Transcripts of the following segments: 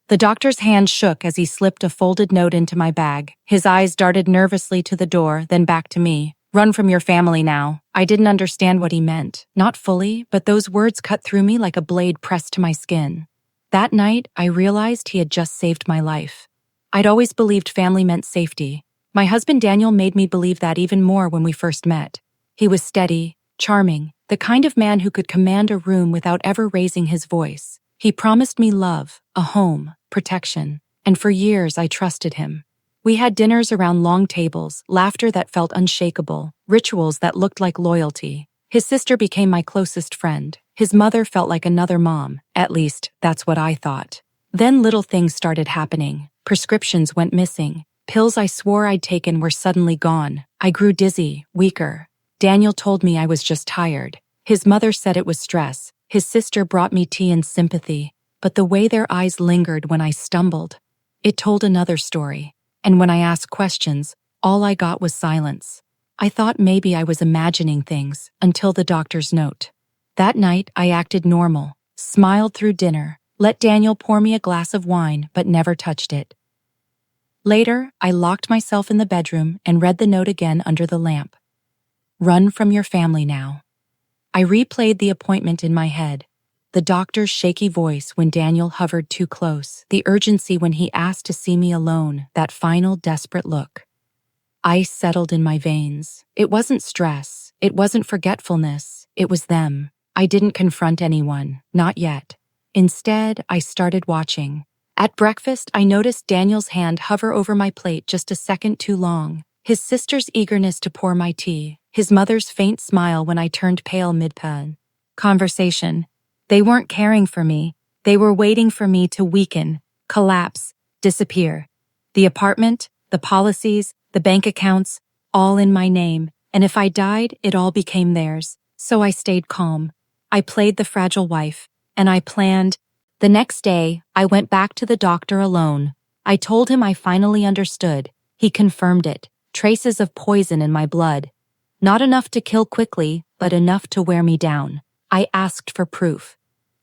The doctor's hand shook as he slipped a folded note into my bag. His eyes darted nervously to the door, then back to me. "Run from your family now." I didn't understand what he meant. Not fully, but those words cut through me like a blade pressed to my skin. That night, I realized he had just saved my life. I'd always believed family meant safety. My husband Daniel made me believe that even more when we first met. He was steady, charming, the kind of man who could command a room without ever raising his voice. He promised me love, a home, protection, and for years I trusted him. We had dinners around long tables, laughter that felt unshakable, rituals that looked like loyalty. His sister became my closest friend. His mother felt like another mom, at least, that's what I thought. Then little things started happening. Prescriptions went missing. Pills I swore I'd taken were suddenly gone. I grew dizzy, weaker. Daniel told me I was just tired. His mother said it was stress. His sister brought me tea and sympathy, but the way their eyes lingered when I stumbled, it told another story. And when I asked questions, all I got was silence. I thought maybe I was imagining things until the doctor's note. That night, I acted normal, smiled through dinner, let Daniel pour me a glass of wine, but never touched it. Later, I locked myself in the bedroom and read the note again under the lamp. "Run from your family now." I replayed the appointment in my head. The doctor's shaky voice when Daniel hovered too close, the urgency when he asked to see me alone, that final desperate look. Ice settled in my veins. It wasn't stress, it wasn't forgetfulness, it was them. I didn't confront anyone, not yet. Instead, I started watching. At breakfast, I noticed Daniel's hand hover over my plate just a second too long, his sister's eagerness to pour my tea, his mother's faint smile when I turned pale mid-pun. Conversation. They weren't caring for me. They were waiting for me to weaken, collapse, disappear. The apartment, the policies, the bank accounts, all in my name, and if I died, it all became theirs. So I stayed calm. I played the fragile wife, and I planned. The next day, I went back to the doctor alone. I told him I finally understood. He confirmed it. Traces of poison in my blood. Not enough to kill quickly, but enough to wear me down. I asked for proof.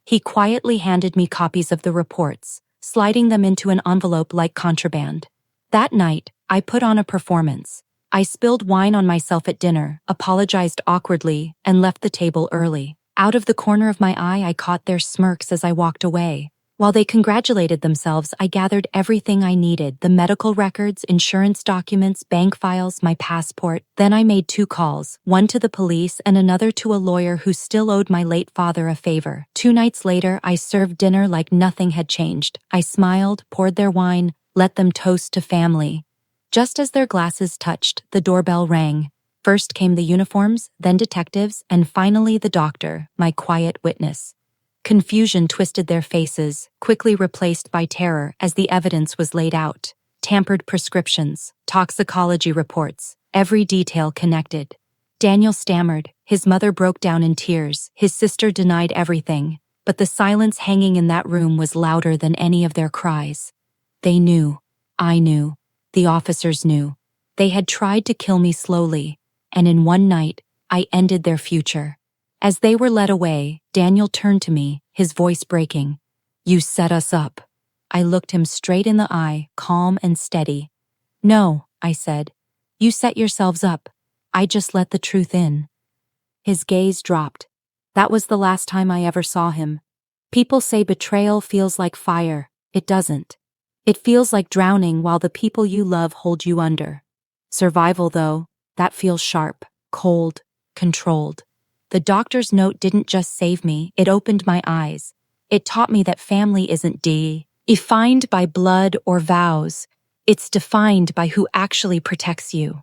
He quietly handed me copies of the reports, sliding them into an envelope like contraband. That night, I put on a performance. I spilled wine on myself at dinner, apologized awkwardly, and left the table early. Out of the corner of my eye, I caught their smirks as I walked away. While they congratulated themselves, I gathered everything I needed: the medical records, insurance documents, bank files, my passport. Then I made 2 calls, one to the police and another to a lawyer who still owed my late father a favor. 2 nights later, I served dinner like nothing had changed. I smiled, poured their wine, let them toast to family. Just as their glasses touched, the doorbell rang. First came the uniforms, then detectives, and finally the doctor, my quiet witness. Confusion twisted their faces, quickly replaced by terror as the evidence was laid out. Tampered prescriptions, toxicology reports, every detail connected. Daniel stammered, his mother broke down in tears, his sister denied everything, but the silence hanging in that room was louder than any of their cries. They knew. I knew. The officers knew. They had tried to kill me slowly, and in one night, I ended their future. As they were led away, Daniel turned to me, his voice breaking. "You set us up." I looked him straight in the eye, calm and steady. "No," I said. "You set yourselves up. I just let the truth in." His gaze dropped. That was the last time I ever saw him. People say betrayal feels like fire. It doesn't. It feels like drowning while the people you love hold you under. Survival, though, that feels sharp, cold, controlled. The doctor's note didn't just save me, it opened my eyes. It taught me that family isn't defined by blood or vows. It's defined by who actually protects you.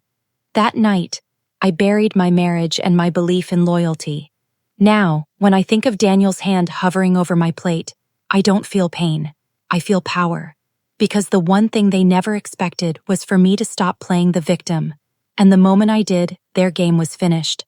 That night, I buried my marriage and my belief in loyalty. Now, when I think of Daniel's hand hovering over my plate, I don't feel pain. I feel power. Because the one thing they never expected was for me to stop playing the victim. And the moment I did, their game was finished.